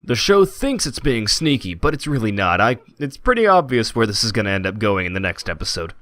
The show thinks it's being sneaky, but it's really not. It's pretty obvious where this is going to end up going in the next episode.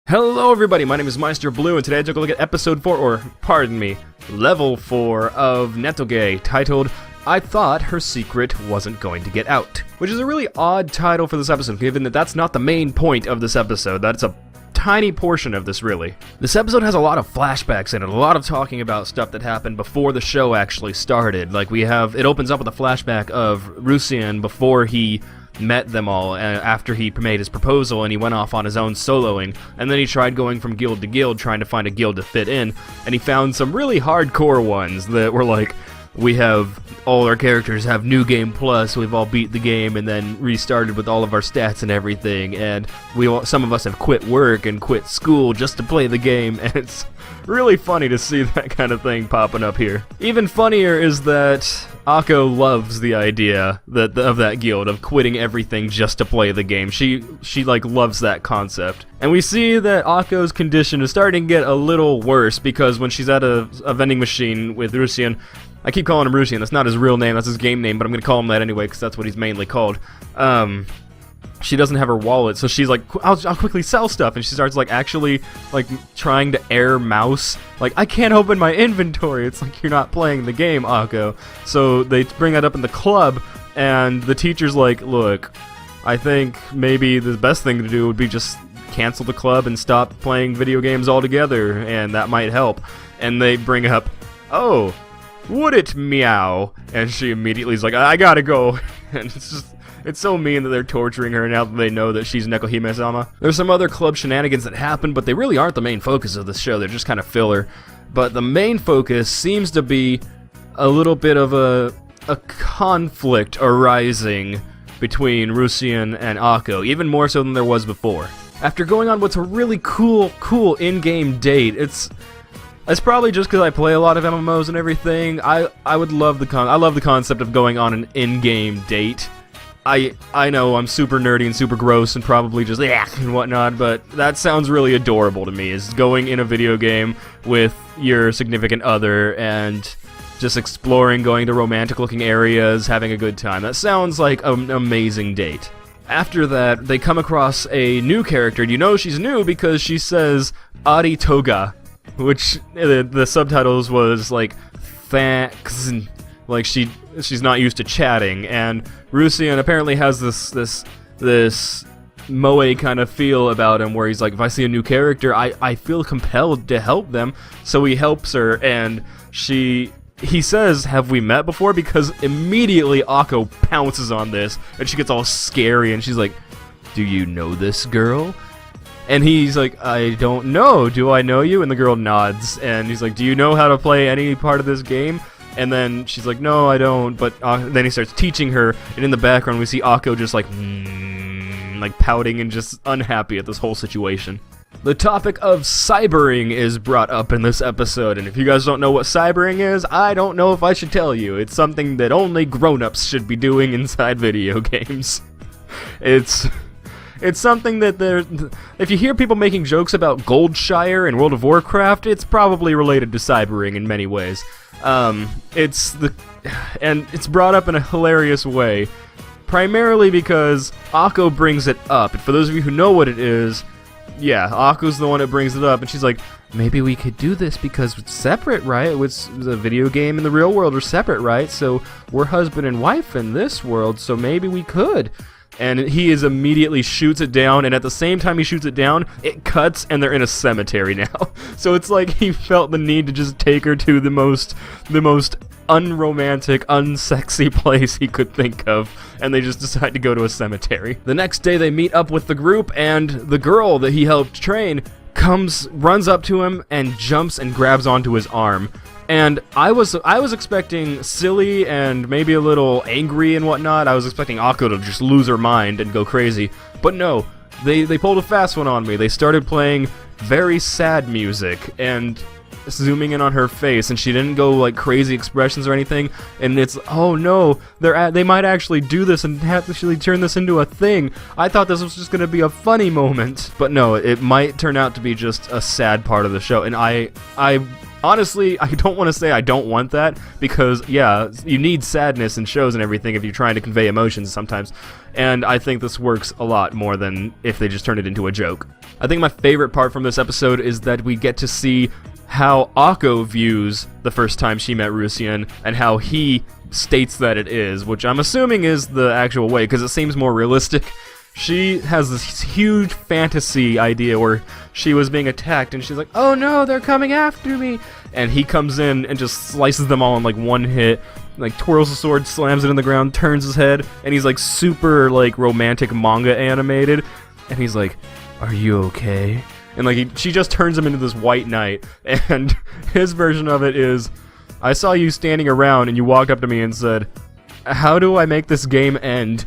Hello everybody, my name is Meisterbloo, and today I took a look at episode 4, or pardon me, level 4 of Netoge, titled I Thought Her Secret Wasn't Going to Get Out. Which is a really odd title for this episode, given that that's not the main point of this episode. That's a tiny portion of this, really. This episode has a lot of flashbacks in it, a lot of talking about stuff that happened before the show actually started. Like, it opens up with a flashback of Rusian before he met them all after he made his proposal, and he went off on his own soloing, and then he tried going from guild to guild trying to find a guild to fit in, and he found some really hardcore ones that were like, we have all our characters have New Game Plus, we've all beat the game and then restarted with all of our stats and everything, and some of us have quit work and quit school just to play the game, and it's really funny to see that kind of thing popping up here. Even funnier is that Akko loves the idea of that guild, of quitting everything just to play the game. She like loves that concept. And we see that Akko's condition is starting to get a little worse, because when she's at a vending machine with Rusian, I keep calling him Rusian, that's not his real name, that's his game name, but I'm gonna call him that anyway, because that's what he's mainly called. She doesn't have her wallet, so she's like, I'll quickly sell stuff, and she starts like actually like trying to air mouse. Like, I can't open my inventory. It's like, you're not playing the game, Akko. So they bring that up in the club, and the teacher's like, look, I think maybe the best thing to do would be just cancel the club and stop playing video games altogether, and that might help. And they bring up, oh, would it, meow? And she immediately is like, I gotta go. And it's so mean that they're torturing her now that they know that she's Nekohime-sama. There's some other club shenanigans that happen, but they really aren't the main focus of the show. They're just kind of filler. But the main focus seems to be a little bit of a conflict arising between Rusian and Akko, even more so than there was before. After going on what's a really cool in-game date, it's probably just because I play a lot of MMOs and everything. I would love I love the concept of going on an in-game date. I know I'm super nerdy and super gross and probably just and whatnot, but that sounds really adorable to me, is going in a video game with your significant other and just exploring, going to romantic-looking areas, having a good time. That sounds like an amazing date. After that, they come across a new character, and you know she's new because she says Ari Toga, which the subtitles was like thanks, like she's not used to chatting, and Rusian apparently has this moe kind of feel about him, where he's like, if I see a new character, I feel compelled to help them, so he helps her, and he says, have we met before? Because immediately Akko pounces on this, and she gets all scary, and she's like, do you know this girl? And he's like, I don't know, do I know you? And the girl nods, and he's like, do you know how to play any part of this game? And then she's like, no, I don't, but then he starts teaching her, and in the background we see Akko just like pouting and just unhappy at this whole situation. The topic of cybering is brought up in this episode, and if you guys don't know what cybering is, I don't know if I should tell you. It's something that only grown-ups should be doing inside video games. It's something that if you hear people making jokes about Goldshire in World of Warcraft, it's probably related to cybering in many ways. It's brought up in a hilarious way, primarily because Akko brings it up. And for those of you who know what it is, yeah, Akko's the one that brings it up, and she's like, maybe we could do this because it's separate, right? It's the video game and the real world are separate, right? So we're husband and wife in this world, so maybe we could. And he immediately shoots it down, and at the same time he shoots it down, it cuts, and they're in a cemetery now. So it's like he felt the need to just take her to the most unromantic, unsexy place he could think of, and they just decide to go to a cemetery. The next day they meet up with the group, and the girl that he helped train runs up to him and jumps and grabs onto his arm. And I was expecting silly and maybe a little angry and whatnot. I was expecting Akko to just lose her mind and go crazy. But no, they pulled a fast one on me. They started playing very sad music, and zooming in on her face, and she didn't go like crazy expressions or anything, and it's, oh no, they might actually do this and actually turn this into a thing. I thought this was just gonna be a funny moment, but no, it might turn out to be just a sad part of the show, and I honestly, I don't want to say I don't want that, because, yeah, you need sadness in shows and everything if you're trying to convey emotions sometimes, and I think this works a lot more than if they just turn it into a joke. I think my favorite part from this episode is that we get to see how Akko views the first time she met Rusian, and how he states that it is, which I'm assuming is the actual way, because it seems more realistic. She has this huge fantasy idea where she was being attacked, and she's like, oh no, they're coming after me! And he comes in and just slices them all in like one hit, like twirls the sword, slams it in the ground, turns his head, and he's like super like romantic manga animated, and he's like, are you okay? And like she just turns him into this white knight, and his version of it is, I saw you standing around and you walked up to me and said, how do I make this game end?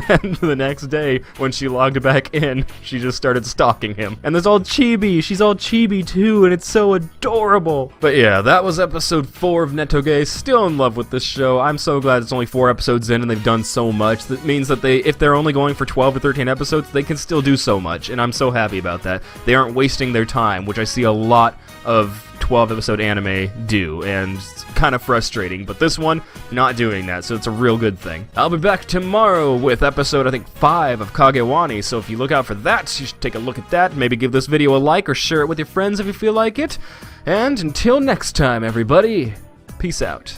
And the next day, when she logged back in, she just started stalking him. And there's all chibi, she's all chibi too, and it's so adorable. But yeah, that was episode 4 of Netoge. Still in love with this show. I'm so glad it's only 4 episodes in and they've done so much. That means that if they're only going for 12 or 13 episodes, they can still do so much, and I'm so happy about that. They aren't wasting their time, which I see a lot of 12-episode anime do, and it's kind of frustrating, but this one, not doing that, so it's a real good thing. I'll be back tomorrow with episode, I think, 5 of Kagewani, so if you look out for that, you should take a look at that, maybe give this video a like, or share it with your friends if you feel like it, and until next time, everybody, peace out.